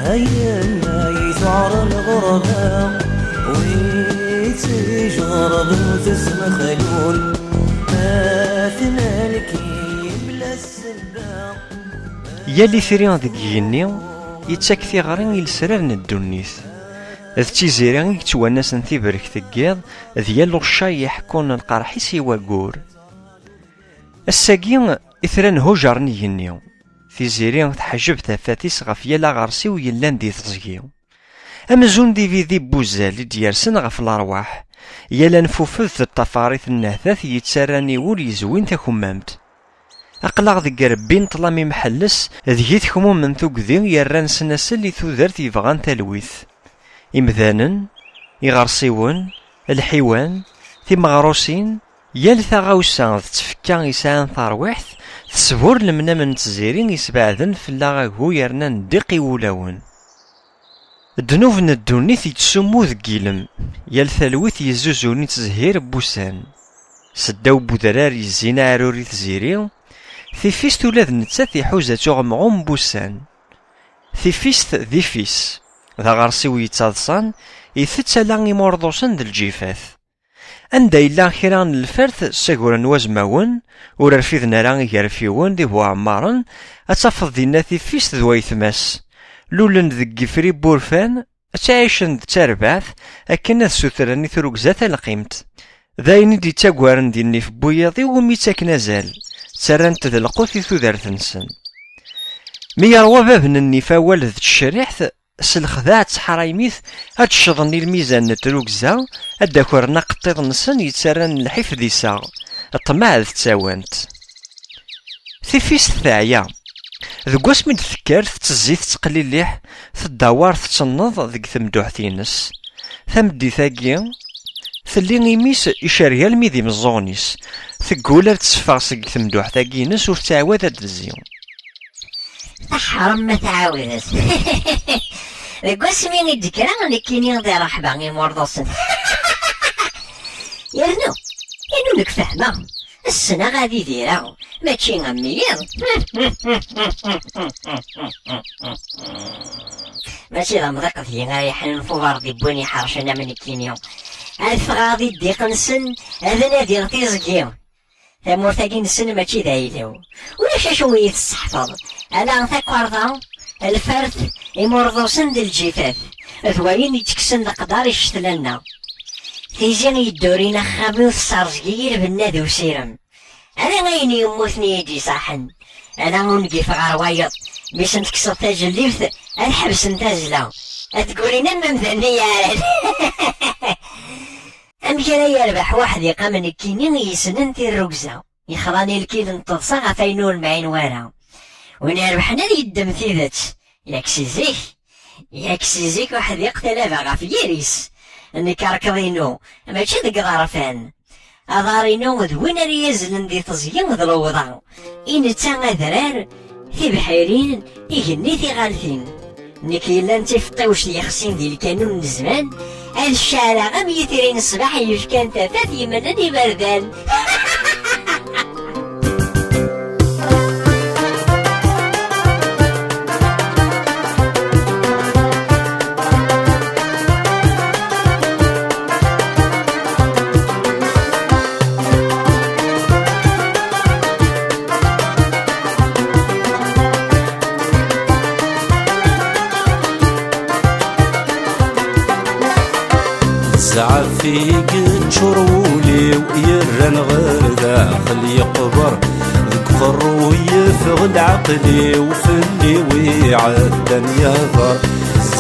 أيما يثار الغرباء ويتجرب وتسمى خلول ما لكي بلا السبا يالي ثريان ذيك يني يتساك ثغرين يلسران الدنيث ذ تيزيري يتواناس تيبرك ثقيض ديال الشاي يحكون القرحي سيوا كور الساقين إثران هجرني يني تيزيري تحجب تفاتيس غف يالا غرسي ويلان دي تزكي أمزون دي فيدي بوزال ديارسن غف الأرواح يالا نفوفذ الطفاريث النهثاث يتسراني ول يزوين تكمامت أقلق ذي ربي نطلامي محلس ذي تخمو من ثقذي يران سناسل لي ثوذرت يبغان تلويث إمذانا إغرسيون الحيوان تيمغروسين يال ثغاوسا تفكا يسعان ثرويحث تسبور لمنا من تزيرين يسبعذن فلاغاكو يرنان دقي ولاون الدنوف ندوني تيتسمو ذكيلم يال ثلويث يزوزوني تزهير بوسان سداو بودرار يزينا عروري تزيري ثيفيست ولاد نتسات يحوزة تغمعوم بوسان ثيفيست ذي فيس ذا غرسيو يتصادصان يثتسالان يمورضوسن د الجيفاث أندا إلا خيران الفرث ساقورا وازماون وررفيذنا ران يرفيون ذي هو عمارن أتفض دينا ثيفيست ذوي ثماس لولن ذي فري بورفان أتعيشن ذي ترباث أكنا السوثراني ثروكزات القيمت ذاين دي تاقوارن ديني في بوياضي وميتاك نازال تسرانت ذي القوثي ثودارثنسن ميروا بابن النفاول ذي الشريحث سلخذات حرايميث هاد شضني الميزان نتروكزا هداكور نقطيض نسن يتسران الحيف دي ساغ الطماع ذي تساوانت ثيفيس ثاعيا ذو اسمي تذكر تزيث تقليليح تدوار تتنض ذيك ثمدوحتينس ثمدي ثاقيا ثلي ميس إشاريا الميدي مزونيس ثقولا تسفاس ذيك ثمدوح ثاقينس وتعاود هاد الزيون أحرم ما تعاودت ذو اسمي ندكرا نكيني ذي رحبا يمورضوسن يرنو لك فهمه السنة غادي ديرا ماشي غميين ماشي غمضيق ذينا يحن فوار دي بوني حرشنا من كينيو ألف غادي ديق نسن هذا نادي غتيزكيو ثمور ثاقي نسن ماشي دايلو ولا شوية الصحفظ ألا ثاكوارضا الفرث يمرضوسن دي الجفاف ثوالين يتكسن دقدار يشتلنا تيزين يدورينا خامي وثصارزكير بالنادي وسيرم أنا غيني يموتني يدي صاحن أنا ونقي في غروايط باش نتكسر تاج الليفت الحبس نتازلا تقولينا ممثلني يا راد أمكن يربح واحد يقام الكينين يسنن تي الركزة يخراني الكيل نتضصى غفاينو المعين وارا وين يربحنا ذي الدم ثيذات ياكسيزيك واحد يقتل باغا في يريس انك ركضينو ماشي ديك غرفان اضارينو ذوين ريازلن دي تزيين ذ الوضع إن تا ذرار في بحيرين يجني في غالثين نكي لان تفطيوش يخسين دي الكانون من زمان الشارع غم يثرين الصباح يشكان تافات يمنني بردان زعفيك تشرولي ويرن غير داخل يقبر ذك خروي يفغل عقلي وفلي ويعدن يهضر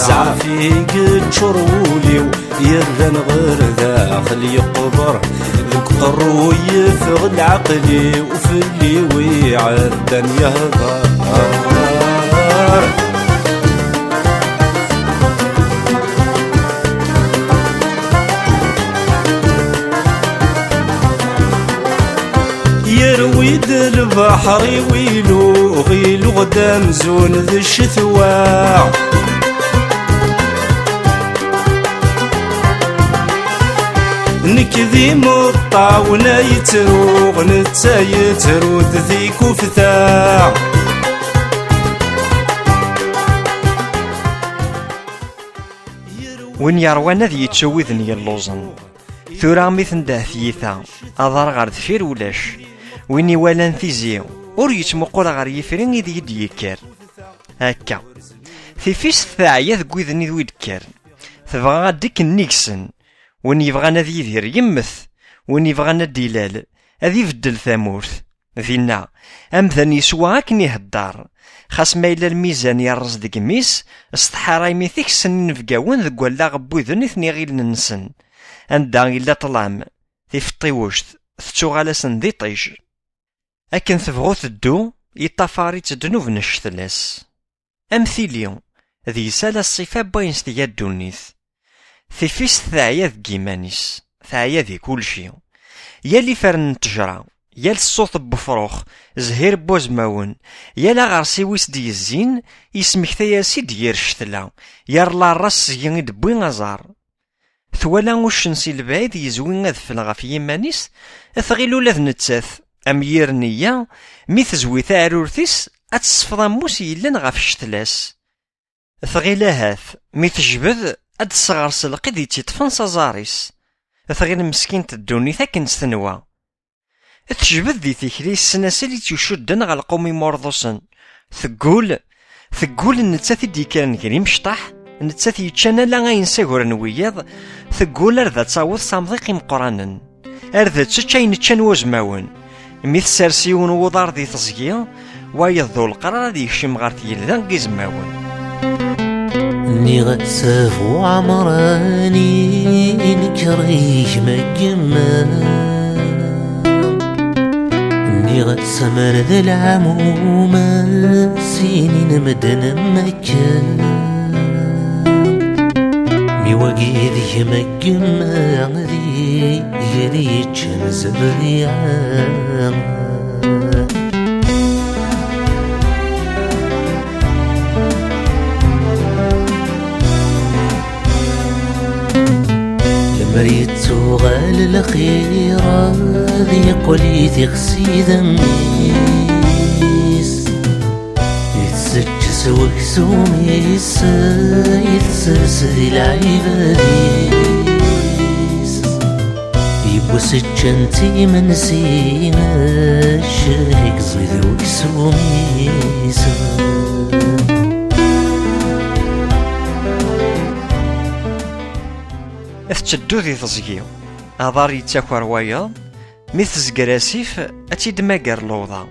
زعفيك تشرولي ويرن غير داخل يقبر ذك خروي يفغل عقلي وفلي ويعدن يهضر يرويد البحر ويلو غيلو غدام زون ذي الشتوى نكذي مطاونا يتروغ نتا يترود ذي كفتاع وين يروان ذي يتشوذني اللوزن ثورا ميثن ده ثيثا أضار غار دفير ولاش وين يوالان ثيزيو ور يتمقل غار يفرين إذ يديكر هكا في فيس ثاعية ذكوذني ذو يدكر تبغى ديك النيكسن وين يبغى نذي يدير يمث وين يبغى نديلال هذي يفدل ثامورث ذينا أمثن يسوى أكني هدار خاص ما إلا الميزان يرز ديك ميس استحراي ميثيك سنين نفقاون ذك ولا غبوذن إثني غير ننسن عندها إلا طلام تيفطي وجد تتوغالسن ذي طيج أكن تبغو تدو يطافاري تدنوب نشتلاس أمثيليو ذي سالا الصفة باينس ديال الدونيث ثيفيس ثاعية ذك إيمانيس ثاعية ذي كلشي يالي فرن التجرة يال الصوت بفروخ زهير بوزماون يالا غارسي ويس دي الزين يسمك ثياسي ديال الشتلا يرلا الراس زين دبوين غزار ثوالا وشنسي البعيد يزوين غذفل غف يمانيس ثغيلو لذ نتاث أمير نية مي تزوي ثارورثيس أتصفضا موسي يلان غف الشتلاس ثغيلا هاث مي تجبذ أد صغار سلقي دي تيطفن سازاريس ثغيل مسكين تدوني ثاكن ستنوا تجبد ذي تيكري السناسل تيشدن على القوم مرضوسن ثقول نتاثي دي كان كريم شطح نتاثي يتشانا لا غينساغور نوياض ثقول أرذا تصاوض صامضيقي مقرانا أرذا تشاين تشان وزماون ميث سارسيون وضار ذي تزكي ويضو القرار ذي شمغارتي لذان قزماون ني غسافو عمراني نكريش مجمال ني غسمر ذا العمومة سينين مدن مكان مي وقيذي مجمال ذي يريد مزريان مريتو غال الأخيرة ذي قولي تغسي ذميس يتسجس وكسوميس يتسرس ذي العباديس يبوس الجنتي من سينا الشريك زيد وكسوميس تشدو ذي تزكيو أضار يتاكور وايض مي تزقراسيف أتيد ماقر لوضا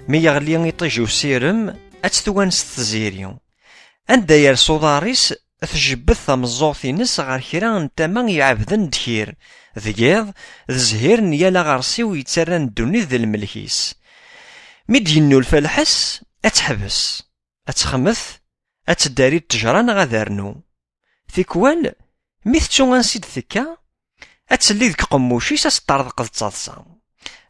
مي يغلي يطيجو سيرم أتثوانس تزيريو عند يرسو داريس تجبث مزوثينس غار كرا نتاما يعبدن دكير ذياض الزهير نيالا غارسي ويتسران الدوني ذي الملكيس مي دينو الفلحس أتحبس أتخمث أتداري التجران غادرنو ثيكوال ميثتو غنسيد ثكا أتسلي ذك قموشيس أستطردق التصاصا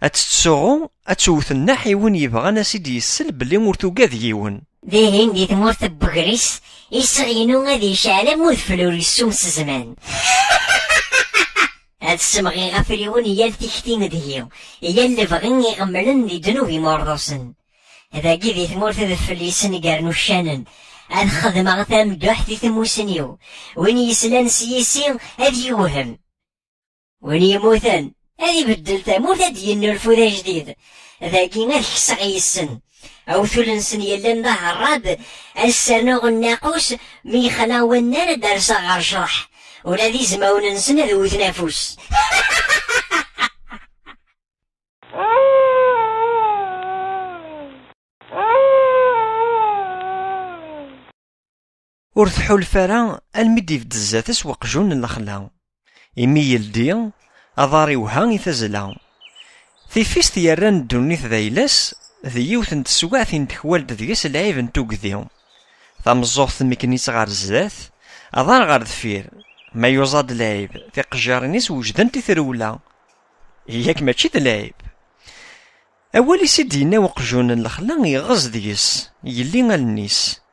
أتتسوغو أتوث الناحي وين يبغى ناسيد يسل بلي مرتوقا ذيون ديهين دي تمورت بكريس يسغينو غادي يشعل موت فلوريس سومس زمان هاد السمغي غافريون يال تيكتين دهيو يال اللي بغين يغمرن دي دنوبي مرضوسن هذاكي دي تمورت ذفليسن قارنو الشانن هاد خدمة غثام دوحتي ثموسنيو وين يسلان سيسين هاد يوهم وين يموتن هاد يبدل تموت هاد ينرفو ذا جديد ذاكي غير كسغي السن أو ثلنسن يلان ظهر الراب السرنوغ الناقوس مي خلاو النار دار صغار شرح ولا ذي زماون نسن ذو تنافس ورثحو الفرا المدي في دزاتس وقجون الخلا إمي يلدي أضاري وها يتزلا في فيست يران الدونيث ذايلاس ذي يوثن تسواثين تخوالد ذيس العيب نتوك ذيهم ثمزوغ ميكنيس غار الزات أضار غار ذفير ما يوزاد العيب في قجارنيس وجدان تثرولا ياك ماشي العيب أولي سيدينا وقجون الخلا يغز ديس يلي غالنيس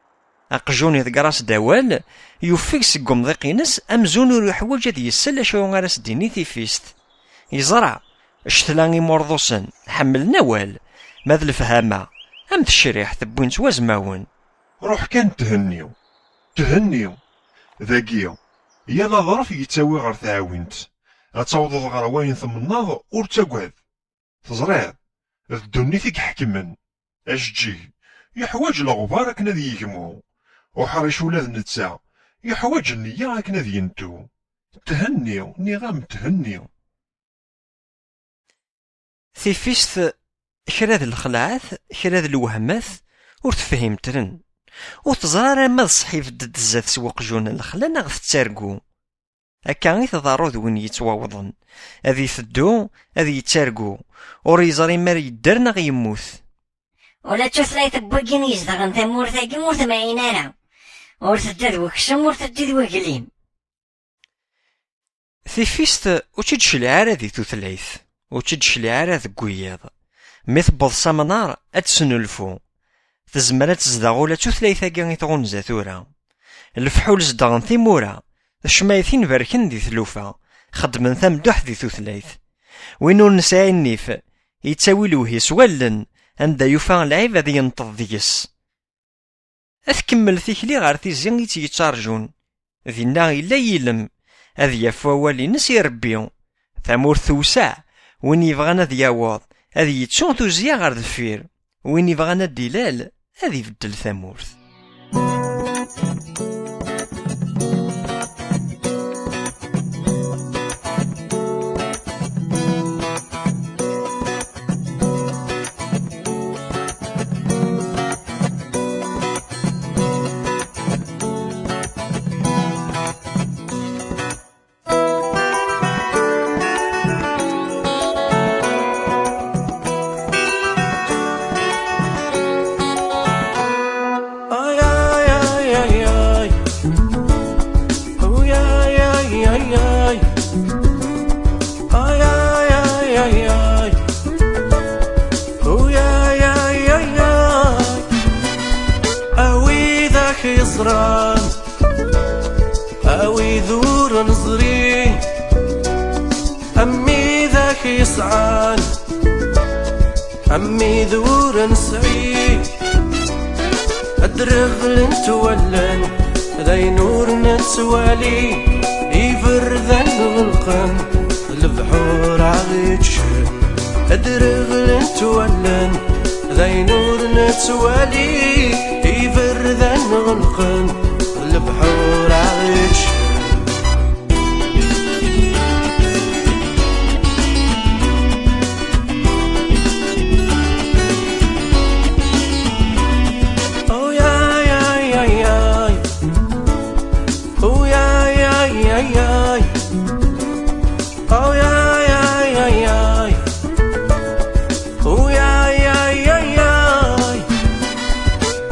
أقجون يذكراس دوال يوفيك سقم ذقينس أمزون يحوج ذي السلة شو غارس ديني فيست يزرع اشتلاني مرضوسن حمل نوال ماذا الفهامة أم الشريح ثبوين توازماون روح كان تهنيو ذاكيو يلا ظرف يتساوي غير تعاونت غتعوض غير واين ثمناض ور تاقعد تزريض الدنيا فيك حكمن اش تجي يحواج الغبار كنا ذي يجمو وحرش ولاد نتسا يحواج النية كنا ذي ينتو تهنيو نغام تهنيو تيفيست كرا ذ الخلعات كرا ذ الوهمات ور تفهمترن وتزرار ما صحيف ضد الزات سوق جون الخلا غف تسارقو هكا غي تضارو ذوين يتواوضن هذي يفدو هذي يتسارقو ور يزري مار يدار نغ يموت ولا تشوثلايت بوكين يزدغن تمورتاكي مور تمعين انا ور تدد وكشم ور تدد وكليم تيفيست وتشلعار هذي توثلايث وتشلعار هذا كوياض مي تبض سامنار اتسنلفو تزمر تزدغ ولا توثلايثاكي غي تغنزا ثورا الفحول زدغن ثيمورا الشمايثين بركن دي ثلوفا خدمن ثمدوح دي توثلايث وينو نساي النيف يتساوي لوهي سوالن عند يوفا العيب هذا ينطض ديس اثكمل تيكلي غار تيزين يتيتشارجون ذينا إلا يلم هذ يفوا والي نسي ربيو ثمور توسع وين يبغانا دياواض هذ يتشون توزيا غار دفير وين يبغانا الدلال هذ يبدل ثمورث يصران أوي ذور نصري أمي ذاك يسعان أمي ذور نسعي أدرغل نتولن ذي نور نتوالي يفرذن غلقن البحور عغيتش أدرغل نتولن ذي نور نتوالي يفرذن غلقن البحور عغيتش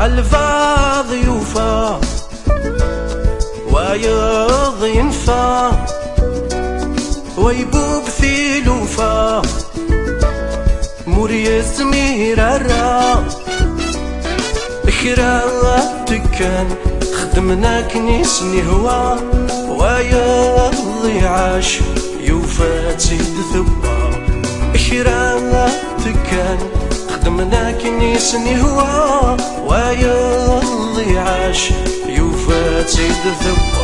الفاظ يوفى ويض ينفى ويبوب في لوفا مريس ميرارا اكرا تكن خدمنا كنيسني هوا ويض يعاش يوفى تسيد ثبا اكرا تكن خدمنا كنيسني هوا ويض يعاش يوفى تسيد ثبا